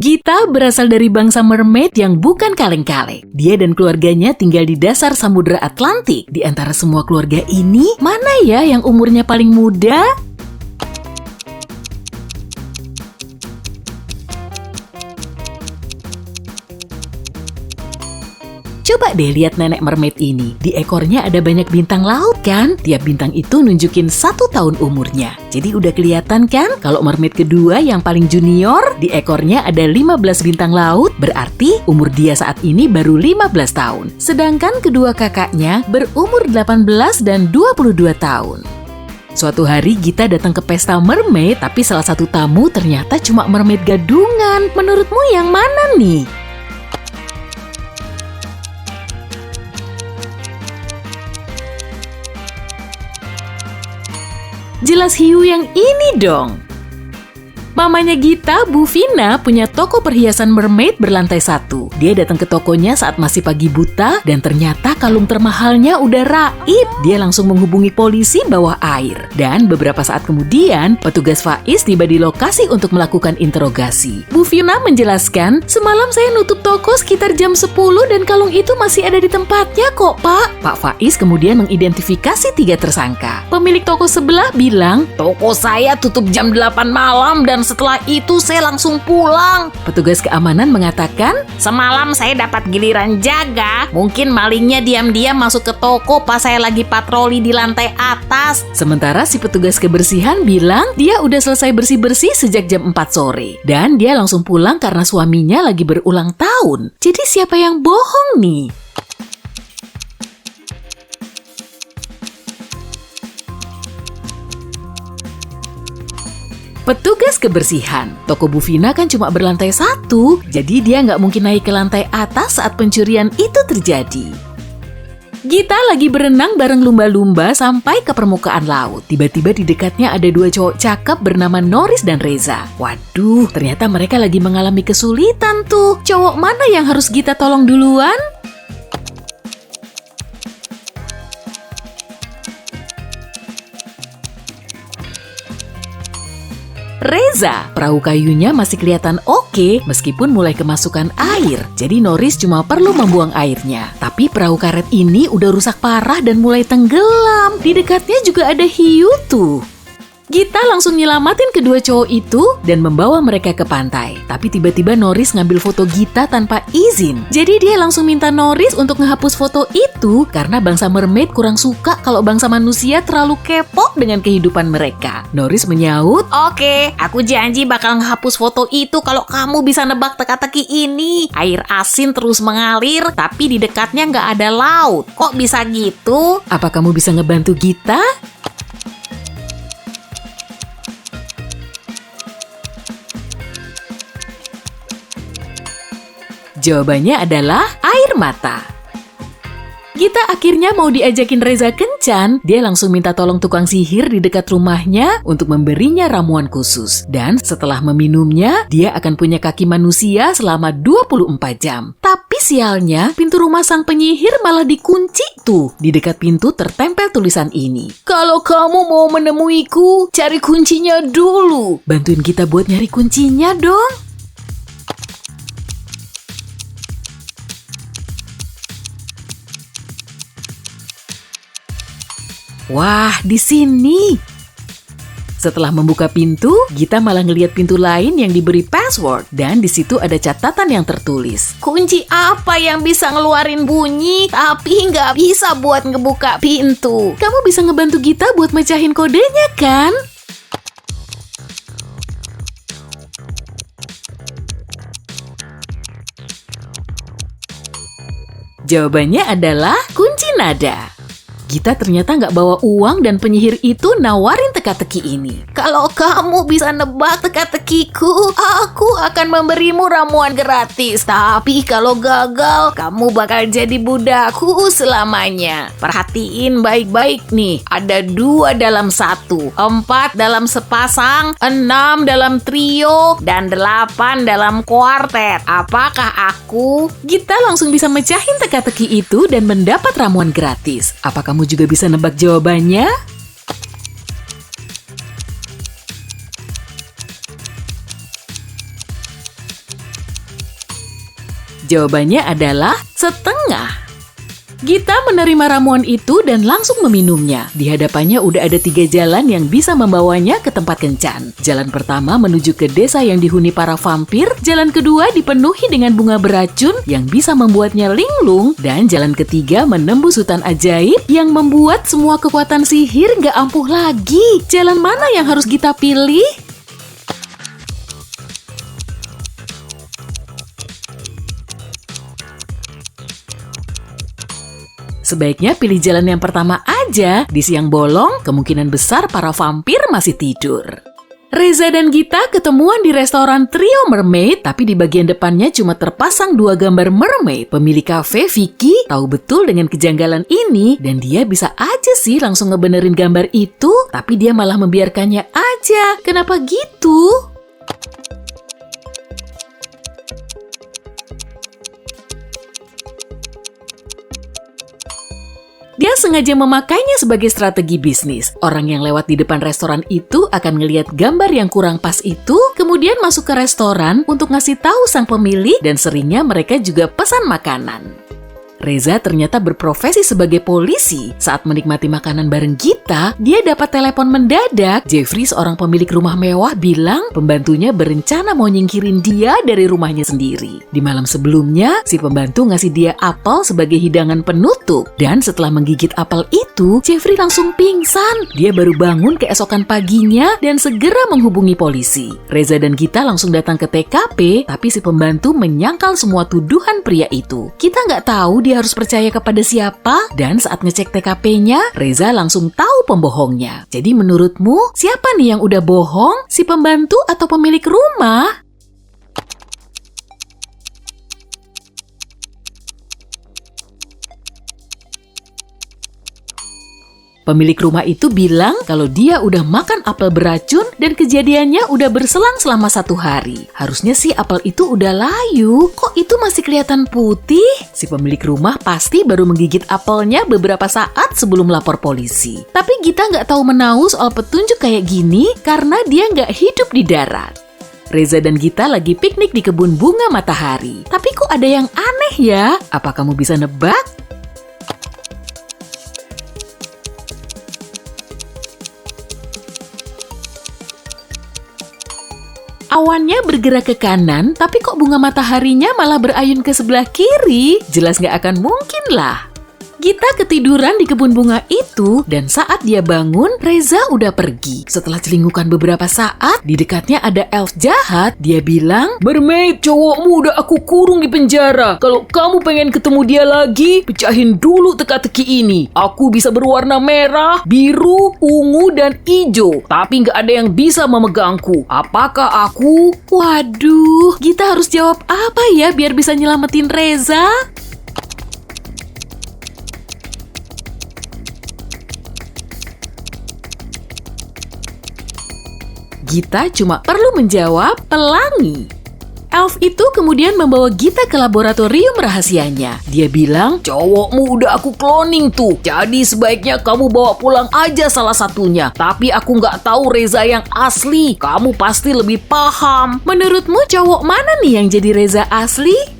Gita berasal dari bangsa mermaid yang bukan kaleng-kaleng. Dia dan keluarganya tinggal di dasar Samudra Atlantik. Di antara semua keluarga ini, mana ya yang umurnya paling muda? Coba deh lihat nenek mermaid ini. Di ekornya ada banyak bintang laut kan? Tiap bintang itu nunjukin 1 tahun umurnya. Jadi udah kelihatan kan? Kalau mermaid kedua yang paling junior, di ekornya ada 15 bintang laut, berarti umur dia saat ini baru 15 tahun. Sedangkan kedua kakaknya berumur 18 dan 22 tahun. Suatu hari Gita datang ke pesta mermaid, tapi salah satu tamu ternyata cuma mermaid gadungan. Menurutmu yang mana nih? Jelas hiu yang ini dong. Mamanya Gita, Bu Vina, punya toko perhiasan mermaid berlantai 1. Dia datang ke tokonya saat masih pagi buta dan ternyata kalung termahalnya udah raib. Dia langsung menghubungi polisi bawah air. Dan beberapa saat kemudian, petugas Faiz tiba di lokasi untuk melakukan interogasi. Bu Vina menjelaskan, semalam saya nutup toko sekitar jam 10 dan kalung itu masih ada di tempatnya kok, Pak. Pak Faiz kemudian mengidentifikasi 3 tersangka. Pemilik toko sebelah bilang, toko saya tutup jam 8 malam dan setelah itu saya langsung pulang. Petugas keamanan mengatakan, semalam saya dapat giliran jaga. Mungkin malingnya diam-diam masuk ke toko pas saya lagi patroli di lantai atas. Sementara si petugas kebersihan bilang dia udah selesai bersih-bersih sejak jam 4 sore. Dan dia langsung pulang karena suaminya lagi berulang tahun. Jadi siapa yang bohong nih? Petugas kebersihan. Toko Bu Vina kan cuma berlantai 1, jadi dia nggak mungkin naik ke lantai atas saat pencurian itu terjadi. Gita lagi berenang bareng lumba-lumba sampai ke permukaan laut. Tiba-tiba di dekatnya ada 2 cowok cakep bernama Norris dan Reza. Waduh, ternyata mereka lagi mengalami kesulitan tuh. Cowok mana yang harus Gita tolong duluan? Reza, perahu kayunya masih kelihatan oke meskipun mulai kemasukan air. Jadi Norris cuma perlu membuang airnya. Tapi perahu karet ini udah rusak parah dan mulai tenggelam. Di dekatnya juga ada hiu tuh. Gita langsung nyelamatin kedua cowok itu dan membawa mereka ke pantai. Tapi tiba-tiba Norris ngambil foto Gita tanpa izin. Jadi dia langsung minta Norris untuk ngehapus foto itu karena bangsa mermaid kurang suka kalau bangsa manusia terlalu kepo dengan kehidupan mereka. Norris menyaut, "Oke, aku janji bakal ngehapus foto itu kalau kamu bisa nebak teka-teki ini. Air asin terus mengalir, tapi di dekatnya nggak ada laut. Kok bisa gitu?" Apa kamu bisa ngebantu Gita? Jawabannya adalah air mata. Gita akhirnya mau diajakin Reza kencan, dia langsung minta tolong tukang sihir di dekat rumahnya untuk memberinya ramuan khusus. Dan setelah meminumnya, dia akan punya kaki manusia selama 24 jam. Tapi sialnya, pintu rumah sang penyihir malah dikunci tuh. Di dekat pintu tertempel tulisan ini. "Kalau kamu mau menemuiku, cari kuncinya dulu." Bantuin kita buat nyari kuncinya dong. Wah, di sini. Setelah membuka pintu, Gita malah ngelihat pintu lain yang diberi password. Dan di situ ada catatan yang tertulis. Kunci apa yang bisa ngeluarin bunyi, tapi nggak bisa buat ngebuka pintu? Kamu bisa ngebantu Gita buat mecahin kodenya, kan? Jawabannya adalah kunci nada. Gita ternyata nggak bawa uang dan penyihir itu nawarin teka-teki ini. "Kalau kamu bisa nebak teka-tekiku, aku akan memberimu ramuan gratis. Tapi kalau gagal, kamu bakal jadi budakku selamanya. Perhatiin baik-baik nih. Ada 2 dalam 1, 4 dalam sepasang, 6 dalam trio, dan 8 dalam kuartet. Apakah aku?" Gita langsung bisa mecahin teka-teki itu dan mendapat ramuan gratis. Apa kamu juga bisa nebak jawabannya? Jawabannya adalah setengah. Gita menerima ramuan itu dan langsung meminumnya. Di hadapannya udah ada 3 jalan yang bisa membawanya ke tempat kencan. Jalan pertama menuju ke desa yang dihuni para vampir. Jalan kedua dipenuhi dengan bunga beracun yang bisa membuatnya linglung. Dan jalan ketiga menembus hutan ajaib yang membuat semua kekuatan sihir nggak ampuh lagi. Jalan mana yang harus Gita pilih? Sebaiknya pilih jalan yang pertama aja. Di siang bolong, kemungkinan besar para vampir masih tidur. Reza dan Gita ketemuan di restoran Trio Mermaid, tapi di bagian depannya cuma terpasang 2 gambar mermaid. Pemilik kafe, Vicky, tahu betul dengan kejanggalan ini, dan dia bisa aja sih langsung ngebenerin gambar itu, tapi dia malah membiarkannya aja. Kenapa gitu? Dia sengaja memakainya sebagai strategi bisnis. Orang yang lewat di depan restoran itu akan ngelihat gambar yang kurang pas itu, kemudian masuk ke restoran untuk ngasih tahu sang pemilik, dan seringnya mereka juga pesan makanan. Reza ternyata berprofesi sebagai polisi. Saat menikmati makanan bareng Gita, dia dapat telepon mendadak. Jeffrey, seorang pemilik rumah mewah, bilang pembantunya berencana mau nyingkirin dia dari rumahnya sendiri. Di malam sebelumnya, si pembantu ngasih dia apel sebagai hidangan penutup. Dan setelah menggigit apel itu, Jeffrey langsung pingsan. Dia baru bangun keesokan paginya dan segera menghubungi polisi. Reza dan Gita langsung datang ke TKP, tapi si pembantu menyangkal semua tuduhan pria itu. Kita nggak tahu dia harus percaya kepada siapa, dan saat ngecek TKP-nya, Reza langsung tahu pembohongnya. Jadi menurutmu, siapa nih yang udah bohong? Si pembantu atau pemilik rumah? Pemilik rumah itu bilang kalau dia udah makan apel beracun dan kejadiannya udah berselang selama 1 hari. Harusnya sih apel itu udah layu. Kok itu masih kelihatan putih? Si pemilik rumah pasti baru menggigit apelnya beberapa saat sebelum lapor polisi. Tapi Gita nggak tahu menahu soal petunjuk kayak gini karena dia nggak hidup di darat. Reza dan Gita lagi piknik di kebun bunga matahari. Tapi kok ada yang aneh ya? Apa kamu bisa nebak? Awannya bergerak ke kanan, tapi kok bunga mataharinya malah berayun ke sebelah kiri? Jelas nggak akan mungkin lah. Gita ketiduran di kebun bunga itu, dan saat dia bangun, Reza udah pergi. Setelah celingukan beberapa saat, di dekatnya ada elf jahat. Dia bilang, "Mermaid, cowokmu udah aku kurung di penjara. Kalau kamu pengen ketemu dia lagi, pecahin dulu teka-teki ini. Aku bisa berwarna merah, biru, ungu, dan hijau. Tapi nggak ada yang bisa memegangku. Apakah aku?" Waduh, Gita harus jawab apa ya biar bisa nyelamatin Reza? Gita cuma perlu menjawab pelangi. Elf itu kemudian membawa Gita ke laboratorium rahasianya. Dia bilang, "Cowokmu udah aku cloning tuh. Jadi sebaiknya kamu bawa pulang aja salah satunya. Tapi aku nggak tahu Reza yang asli. Kamu pasti lebih paham." Menurutmu cowok mana nih yang jadi Reza asli?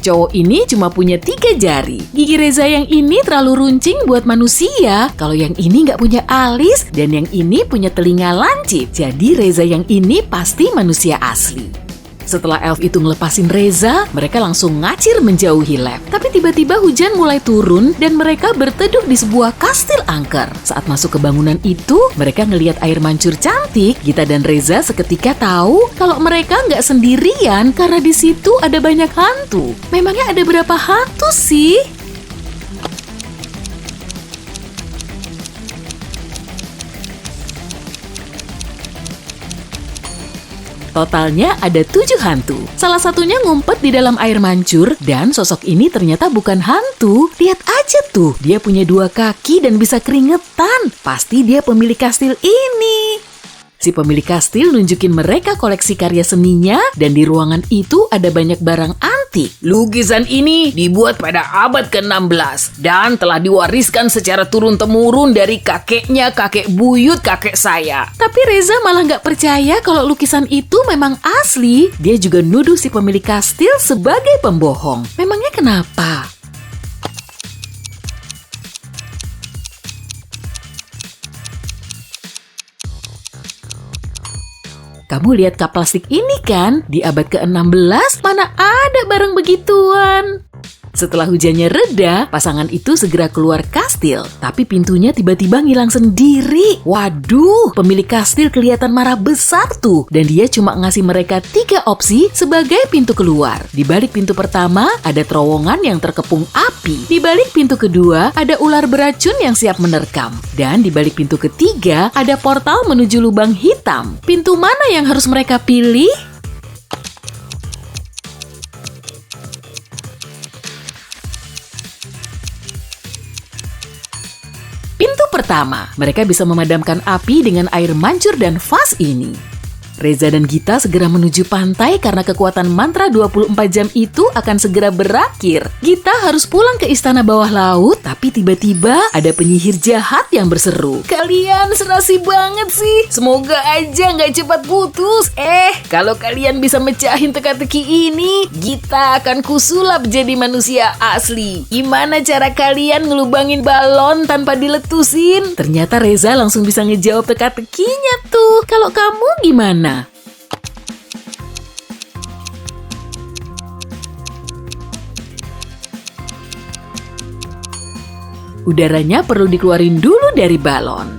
Cowok ini cuma punya 3 jari. Gigi Reza yang ini terlalu runcing buat manusia. Kalau yang ini nggak punya alis, dan yang ini punya telinga lancip. Jadi Reza yang ini pasti manusia asli. Setelah elf itu ngelepasin Reza, mereka langsung ngacir menjauhi lab. Tapi tiba-tiba hujan mulai turun dan mereka berteduh di sebuah kastil angker. Saat masuk ke bangunan itu, mereka ngelihat air mancur cantik. Gita dan Reza seketika tahu kalau mereka nggak sendirian karena di situ ada banyak hantu. Memangnya ada berapa hantu sih? Totalnya ada 7 hantu. Salah satunya ngumpet di dalam air mancur, dan sosok ini ternyata bukan hantu. Lihat aja tuh, dia punya 2 kaki dan bisa keringetan. Pasti dia pemilik kastil ini. Si pemilik kastil nunjukin mereka koleksi karya seninya dan di ruangan itu ada banyak barang antik. Lukisan ini dibuat pada abad ke-16 dan telah diwariskan secara turun-temurun dari kakeknya, kakek buyut kakek saya. Tapi Reza malah nggak percaya kalau lukisan itu memang asli. Dia juga nuduh si pemilik kastil sebagai pembohong. Memangnya kenapa? Kamu lihat kap plastik ini kan? Di abad ke-16 mana ada barang begituan? Setelah hujannya reda, pasangan itu segera keluar kastil. Tapi pintunya tiba-tiba ngilang sendiri. Waduh, pemilik kastil kelihatan marah besar tuh. Dan dia cuma ngasih mereka 3 opsi sebagai pintu keluar. Di balik pintu pertama, ada terowongan yang terkepung api. Di balik pintu kedua, ada ular beracun yang siap menerkam. Dan di balik pintu ketiga, ada portal menuju lubang hitam. Pintu mana yang harus mereka pilih? Pintu pertama, mereka bisa memadamkan api dengan air mancur dan vas ini. Reza dan Gita segera menuju pantai karena kekuatan mantra 24 jam itu akan segera berakhir. Gita harus pulang ke istana bawah laut, tapi tiba-tiba ada penyihir jahat yang berseru. Kalian serasi banget sih. Semoga aja nggak cepat putus. Kalau kalian bisa mecahin teka-teki ini, Gita akan kusulap jadi manusia asli. Gimana cara kalian ngelubangin balon tanpa diletusin? Ternyata Reza langsung bisa ngejawab teka-tekinya tuh. Kalau kamu gimana? Udaranya perlu dikeluarin dulu dari balon.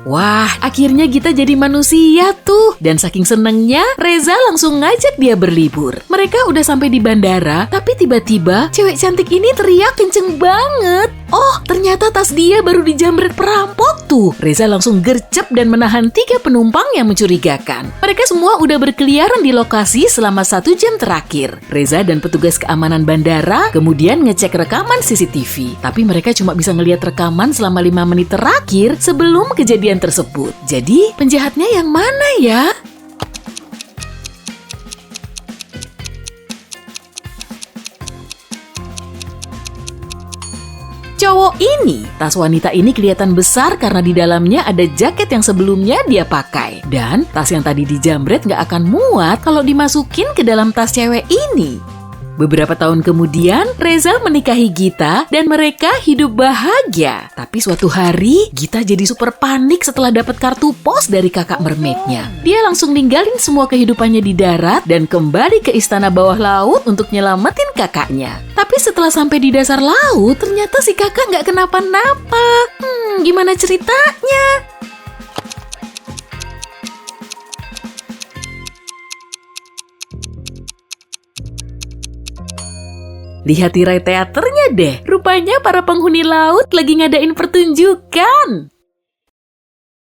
Wah, akhirnya Gita jadi manusia tuh. Dan saking senengnya, Reza langsung ngajak dia berlibur. Mereka udah sampai di bandara, tapi tiba-tiba cewek cantik ini teriak kenceng banget. Oh, ternyata tas dia baru dijamret perampok tuh. Reza langsung gercep dan menahan 3 penumpang yang mencurigakan. Mereka semua udah berkeliaran di lokasi selama 1 jam terakhir. Reza dan petugas keamanan bandara kemudian ngecek rekaman CCTV. Tapi mereka cuma bisa ngelihat rekaman selama 5 menit terakhir sebelum kejadian tersebut. Jadi, penjahatnya yang mana ya? Cowok ini, tas wanita ini kelihatan besar karena di dalamnya ada jaket yang sebelumnya dia pakai. Dan tas yang tadi dijamret nggak akan muat kalau dimasukin ke dalam tas cewek ini. Beberapa tahun kemudian, Reza menikahi Gita dan mereka hidup bahagia. Tapi suatu hari, Gita jadi super panik setelah dapat kartu pos dari kakak mermaidnya. Dia langsung ninggalin semua kehidupannya di darat dan kembali ke istana bawah laut untuk nyelamatin kakaknya. Tapi setelah sampai di dasar laut, ternyata si kakak nggak kenapa-napa. Gimana ceritanya? Lihat tirai teaternya deh, rupanya para penghuni laut lagi ngadain pertunjukan.